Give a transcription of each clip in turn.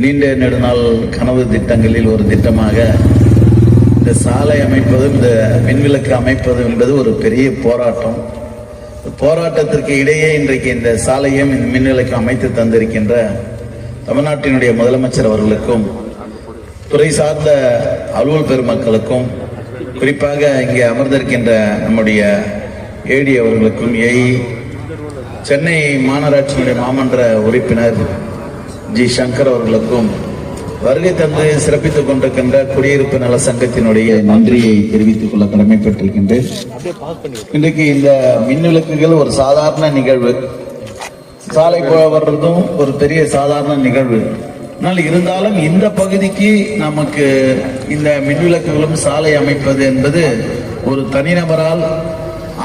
நீண்ட நெடுநாள் கனவு திட்டங்களில் ஒரு திட்டமாக இந்த சாலை அமைப்பது, இந்த மின்விளக்கு அமைப்பது என்பது ஒரு பெரிய போராட்டம். போராட்டத்திற்கு இடையே இன்றைக்கு இந்த சாலையும் இந்த மின்விளக்கு அமைத்து தந்திருக்கின்ற தமிழ்நாட்டினுடைய முதலமைச்சர் அவர்களுக்கும், துறை சார்ந்த அலுவல் பெருமக்களுக்கும், குறிப்பாக இங்கே அமர்ந்திருக்கின்ற நம்முடைய ஏடி அவர்களுக்கும், சென்னை மாநகராட்சியினுடைய மாமன்ற உறுப்பினர் ஜி சங்கர் அவர்களுக்கும், வருகை தந்து சிறப்பித்துக் கொண்டிருக்கின்ற குடியிருப்பு நல சங்கத்தினுடைய நன்றியை தெரிவித்துக் கொள்ள கடமைப்பட்டிருக்கின்றேன். இன்றைக்கு இந்த மின்விளக்குகள் ஒரு சாதாரண நிகழ்வு, சாலை வர்றதும் ஒரு பெரிய சாதாரண நிகழ்வு. ஆனால் இருந்தாலும் இந்த பகுதிக்கு நமக்கு இந்த மின்விளக்குகளும் சாலை அமைப்பது என்பது ஒரு தனிநபரால்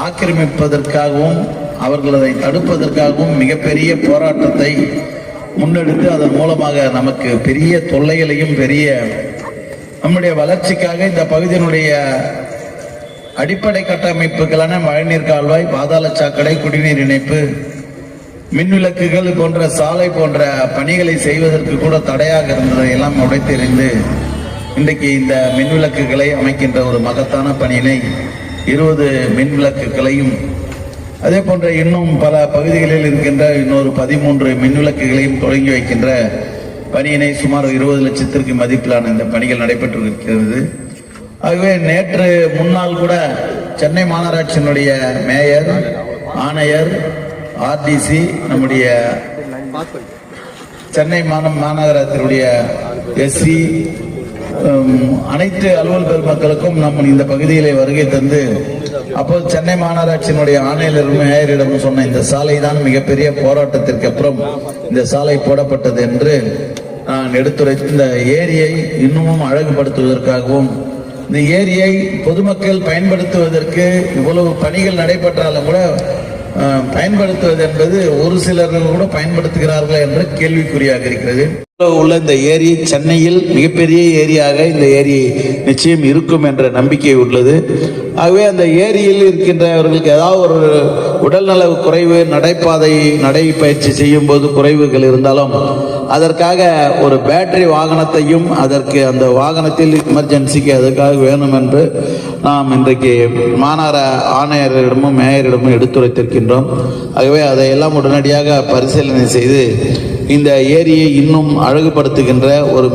ஆக்கிரமிப்பதற்காகவும் அவர்கள் அதை தடுப்பதற்காகவும் மிகப்பெரிய போராட்டத்தை முன்னெடுத்து அதன் மூலமாக நமக்கு பெரிய தொல்லைகளையும் பெரிய நம்முடைய வளர்ச்சிக்காக இந்த பகுதியினுடைய அடிப்படை கட்டமைப்புகளான மழைநீர் கால்வாய், பாதாள சாக்கடை, குடிநீர் இணைப்பு, மின்விளக்குகள் போன்ற சாலை போன்ற பணிகளை செய்வதற்கு கூட தடையாக இருந்ததை எல்லாம் உடைத்தெறிந்து இன்றைக்கு இந்த மின்விளக்குகளை அமைக்கின்ற ஒரு மகத்தான பணியினை 20 மின்விளக்குகளையும், அதே போன்ற இன்னும் பல பகுதிகளில் இருக்கின்ற இன்னொரு 13 மின்விளக்குகளையும் தொடங்கி வைக்கின்ற பணியினை சுமார் 20 லட்சத்திற்கு மதிப்பிலான இந்த பணிகள் நடைபெற்று இருக்கிறது. ஆகவே நேற்று முன்னால் கூட சென்னை மாநகராட்சியினுடைய மேயர், ஆணையர், ஆர்டிசி, நம்முடைய சென்னை மாநகரத்தினுடைய எஸ்சி, அனைத்து அலுவல் பெருமக்களுக்கும் நம்ம இந்த பகுதியிலே வருகை தந்து அப்போது சென்னை மாநகராட்சியினுடைய ஆணையரிடம், மேயரிடம் சொன்ன இந்த சாலை தான் மிகப்பெரிய போராட்டத்திற்கு அப்புறம் இந்த சாலை போடப்பட்டது என்று நான் எடுத்துரைத்து, இந்த ஏரியை இன்னமும் அழகுபடுத்துவதற்காகவும் இந்த ஏரியை பொதுமக்கள் பயன்படுத்துவதற்கு இவ்வளவு பணிகள் நடைபெற்றாலும் கூட பயன்படுத்துவது என்பது ஒரு சிலர்கள் கூட பயன்படுத்துகிறார்கள் என்ற கேள்விக்குறியாக இருக்கிறது. உள்ள இந்த ஏரி சென்னையில் மிகப்பெரிய ஏரியாக இந்த ஏரி நிச்சயம் இருக்கும் என்ற நம்பிக்கை உள்ளது. ஆகவே அந்த ஏரியில் இருக்கின்றவர்களுக்கு ஏதாவது ஒரு உடல்நல குறைவு, நடைப்பயிற்சி செய்யும் போது குறைவுகள் இருந்தாலும் அதற்காக ஒரு பேட்டரி வாகனத்தையும் அதற்கு அந்த வாகனத்தில் எமர்ஜென்சிக்கு அதற்காக வேணும் என்று நாம் இன்றைக்கு மாநகர ஆணையரிடமும் மேயரிடமும் எடுத்துரைத்திருக்கின்றோம். ஆகவே அதையெல்லாம் உடனடியாக பரிசீலனை செய்து இந்த ஏரியை இன்னும் அழகுபடுத்துகின்ற ஒரு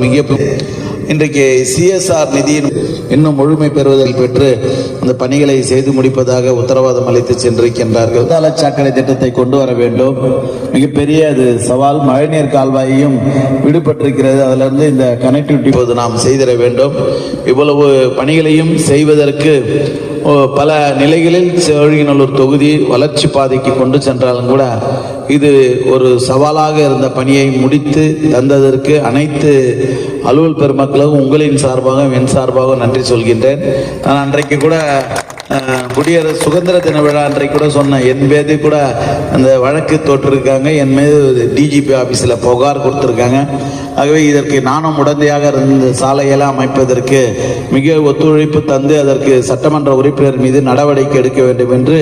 இன்றைக்கு சிஎஸ்ஆர் நிதியின் இன்னும் முழுமை பெறுவதில் பெற்று அந்த பணிகளை செய்து முடிப்பதாக உத்தரவாதம் அளித்து சென்றிருக்கின்றார்கள். பாதாள சாக்கடை திட்டத்தை கொண்டு வர வேண்டும். மிகப்பெரிய அது சவால். மழைநீர் கால்வாயையும் விடுபட்டிருக்கிறது, அதிலிருந்து இந்த கனெக்டிவிட்டி போது நாம் செய்திட வேண்டும். இவ்வளவு பணிகளையும் செய்வதற்கு பல நிலைகளில் சோழிங்கநல்லூர் தொகுதி வளர்ச்சி பாதைக்கு கொண்டு சென்றாலும் கூட இது ஒரு சவாலாக இருந்த பணியை முடித்து தந்ததற்கு அனைத்து அலுவல் பெருமக்களும் உங்களின் சார்பாக என் சார்பாக நன்றி சொல்கின்றேன். நான் அன்றைக்கு கூட குடியரசு சுதந்திர தின விழா அன்றைக்கு கூட சொன்னேன், என் மீது கூட அந்த வழக்கு தோற்றிருக்காங்க, என் மீது டிஜிபி ஆஃபீஸில் புகார் கொடுத்துருக்காங்க. ஆகவே இதற்கு நானும் உடந்தையாக இருந்த சாலையெல்லாம் அமைப்பதற்கு மிக ஒத்துழைப்பு தந்து அதற்கு சட்டமன்ற உறுப்பினர் மீது நடவடிக்கை எடுக்க வேண்டும் என்று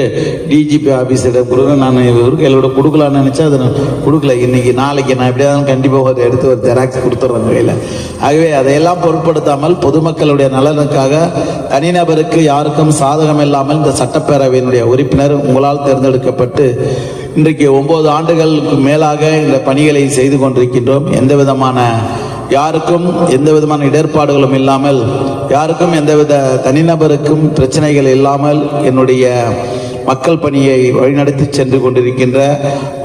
டிஜிபி ஆஃபீஸிடம் கொடுக்க நான் இவருக்கு எல்லோட கொடுக்கலான்னு நினச்சா அதை கொடுக்கல. இன்னைக்கு நாளைக்கு நான் எப்படியாவது கண்டிப்பாக அதை எடுத்து ஒரு ஜெராக்ஸ் கொடுத்துட்றேன் கையில். ஆகவே அதையெல்லாம் பொருட்படுத்தாமல் பொதுமக்களுடைய நலனுக்காக தனிநபருக்கு யாருக்கும் சாதகம் இல்லாமல் இந்த சட்டப்பேரவையினுடைய உறுப்பினர் உங்களால் தேர்ந்தெடுக்கப்பட்டு இன்றைக்கு 9 ஆண்டுகளுக்கு மேலாக இந்த பணிகளை செய்து கொண்டிருக்கின்றோம். யாருக்கும் எந்த விதமான இடர்பாடுகளும் இல்லாமல், யாருக்கும் எந்தவித தனிநபருக்கும் பிரச்சனைகள் இல்லாமல் என்னுடைய மக்கள் பணியை வழிநடத்தி சென்று கொண்டிருக்கின்ற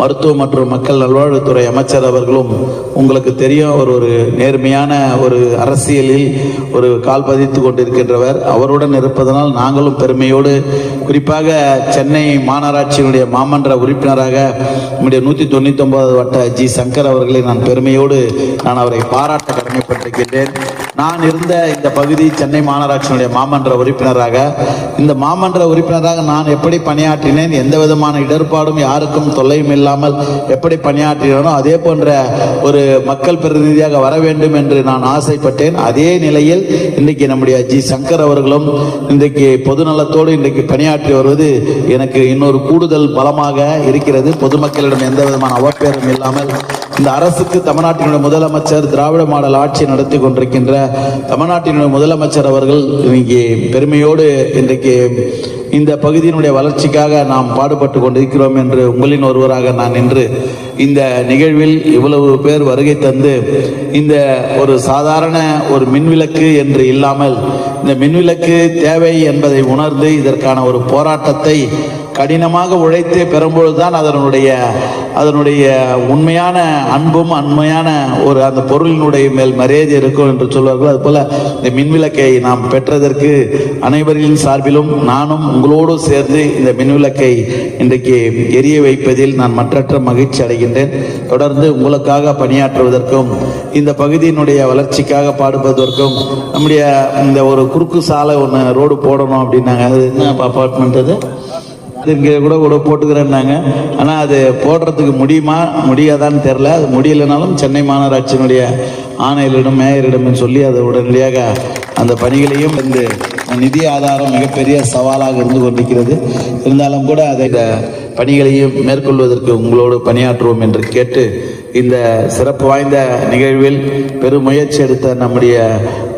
மருத்துவ மற்றும் மக்கள் நல்வாழ்வுத்துறை அமைச்சர் அவர்களும் உங்களுக்கு தெரியும், ஒரு நேர்மையான ஒரு அரசியலில் ஒரு கால் பதித்து கொண்டிருக்கின்றவர். அவருடன் இருப்பதனால் நாங்களும் பெருமையோடு, குறிப்பாக சென்னை மாநகராட்சியினுடைய மாமன்ற உறுப்பினராக நம்முடைய 199 வட்ட ஜி சங்கர் அவர்களை நான் பெருமையோடு அவரை பாராட்ட கடமைப்பட்டிருக்கின்றேன். நான் இருந்த இந்த பகுதி சென்னை மாநகராட்சியினுடைய மாமன்ற உறுப்பினராக, இந்த மாமன்ற உறுப்பினராக நான் எப்படி பணியாற்றினேன், எந்த விதமான இடர்பாடும் யாருக்கும் தொல்லையும் இல்லாமல் எப்படி பணியாற்றினோ அதே போன்ற ஒரு மக்கள் பிரதிநிதியாக வர வேண்டும் என்று நான் ஆசைப்பட்டேன். அதே நிலையில் இன்றைக்கு நம்முடைய ஜி சங்கர் அவர்களும் இன்றைக்கு பொதுநலத்தோடு இன்றைக்கு பணியாற்றி வருவது எனக்கு இன்னொரு கூடுதல் பலமாக இருக்கிறது. பொதுமக்களிடம் எந்த விதமான அவப்பேரும் இல்லாமல் இந்த அரசுக்கு தமிழ்நாட்டினுடைய முதலமைச்சர் திராவிட மாடல் ஆட்சி நடத்தி கொண்டிருக்கின்ற தமிழ்நாட்டினுடைய முதலமைச்சர் அவர்கள் இங்கே பெருமையோடு இன்றைக்கு இந்த பகுதியினுடைய வளர்ச்சிக்காக நாம் பாடுபட்டு கொண்டிருக்கிறோம் என்று உங்களின் ஒருவராக நான் இன்று இந்த நிகழ்வில் இவ்வளவு பேர் வருகை தந்து இந்த ஒரு சாதாரண ஒரு மின்விளக்கு என்று இல்லாமல் இந்த மின்விளக்கு தேவை என்பதை உணர்ந்து இதற்கான ஒரு போராட்டத்தை கடினமாக உழைத்து பெறும்பொழுதுதான் அதனுடைய உண்மையான அன்பும் உண்மையான ஒரு அந்த பொருளினுடைய மேல் மரியாதை இருக்கும் என்று சொல்வார்கள். அதுபோல இந்த மின்விளக்கை நாம் பெற்றதற்கு அனைவரின் சார்பிலும் நானும் உங்களோடு சேர்ந்து இந்த மின்விளக்கை இன்றைக்கு எரிய வைப்பதில் நான் மற்றற்ற மகிழ்ச்சி அடைகின்றேன். தொடர்ந்து உங்களுக்காக பணியாற்றுவதற்கும் இந்த பகுதியினுடைய வளர்ச்சிக்காக பாடுபதற்கும் நம்முடைய இந்த ஒரு குறுக்கு சாலை ஒன்று ரோடு போடணும் அப்படின்னாங்க. அது என்ன அப்பார்ட்மெண்ட் அது இங்கே கூட போட்டுக்கிறேன்னாங்க. ஆனால் அது போடுறதுக்கு முடியாதான்னு தெரில. அது முடியலைனாலும் சென்னை மாநகராட்சியினுடைய ஆணையரிடம் மேயரிடம் சொல்லி அதை உடனடியாக அந்த பணிகளையும் வந்து நிதி ஆதாரம் மிகப்பெரிய சவாலாக இருந்து கொண்டிருக்கிறது. இருந்தாலும் கூட அதை பணிகளையும் மேற்கொள்வதற்கு உங்களோடு பணியாற்றுவோம் என்று கேட்டு இந்த சிறப்பு வாய்ந்த நிகழ்வில் பெரும் முயற்சி எடுத்த நம்முடைய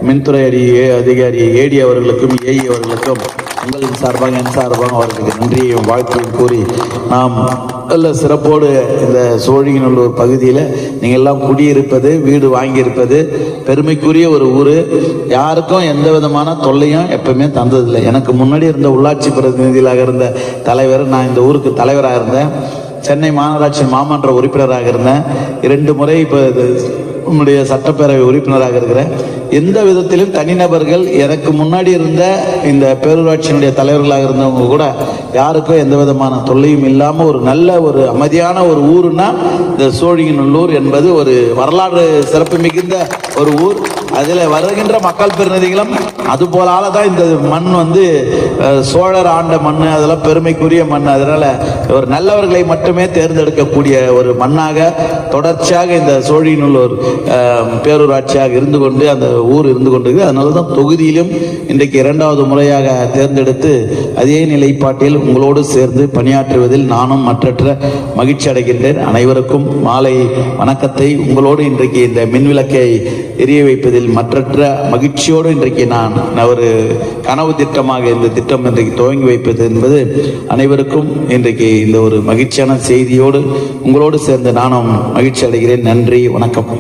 மின்துறை அதிகாரி ஏடி அவர்களுக்கும் ஏஇ அவர்களுக்கும் உங்களின் சார்பாக என் சார்பாக அவர்களுக்கு நன்றியையும் வாழ்க்கையும் கூறி நாம் நல்ல சிறப்போடு இந்த சோழிங்கநல்லூர் பகுதியில் நீங்கள் எல்லாம் குடியிருப்பது, வீடு வாங்கியிருப்பது பெருமைக்குரிய ஒரு ஊர். யாருக்கும் எந்த விதமான தொல்லையும் எப்பவுமே தந்ததில்லை. எனக்கு முன்னாடி இருந்த உள்ளாட்சி பிரதிநிதிகளாக இருந்த தலைவர், நான் இந்த ஊருக்கு தலைவராக இருந்தேன், சென்னை மாநகராட்சி மாமன்ற உறுப்பினராக இருந்தேன், 2 முறை இப்போ நம்முடைய சட்டப்பேரவை உறுப்பினராக இருக்கிறேன். எந்த விதத்திலும் தனிநபர்கள் எனக்கு முன்னாடி இருந்த இந்த பேரூராட்சியினுடைய தலைவர்களாக இருந்தவங்க கூட யாருக்கும் எந்த விதமான தொல்லையும் இல்லாமல் ஒரு நல்ல ஒரு அமைதியான ஒரு ஊருன்னா இந்த சோழிங்கநல்லூர் என்பது ஒரு வரலாறு சிறப்பு மிகுந்த ஒரு ஊர். அதில் வருகின்ற மக்கள் பிரதிநிதிகளும் அது போலால தான் இந்த மண் வந்து சோழர் ஆண்ட மண், அதெல்லாம் பெருமைக்குரிய மண். அதனால ஒரு நல்லவர்களை மட்டுமே தேர்ந்தெடுக்கக்கூடிய ஒரு மண்ணாக தொடர்ச்சியாக இந்த சோழிங்கநல்லூர் பேரூராட்சியாக இருந்து கொண்டு அந்த ஊர் இருந்து கொண்டிருக்கு. அதனால தான் தொகுதியிலும் இன்றைக்கு 2வது முறையாக தேர்ந்தெடுத்து அதே நிலைப்பாட்டில் உங்களோடு சேர்ந்து பணியாற்றுவதில் நானும் மற்றற்ற மகிழ்ச்சி அடைகின்றேன். அனைவருக்கும் மாலை வணக்கத்தை உங்களோடு இன்றைக்கு இந்த மின்விளக்கை எரிய வைப்பதில் மற்றற்ற மகிழ்ச்சியோடு இன்றைக்கு நான் ஒரு கனவு திட்டமாக இந்த திட்டம் இன்றைக்கு துவங்கி வைப்பது என்பது அனைவருக்கும் இன்றைக்கு இந்த ஒரு மகிழ்ச்சியான செய்தியோடு உங்களோடு சேர்ந்து நானும் மகிழ்ச்சி அடைகிறேன். நன்றி, வணக்கம்.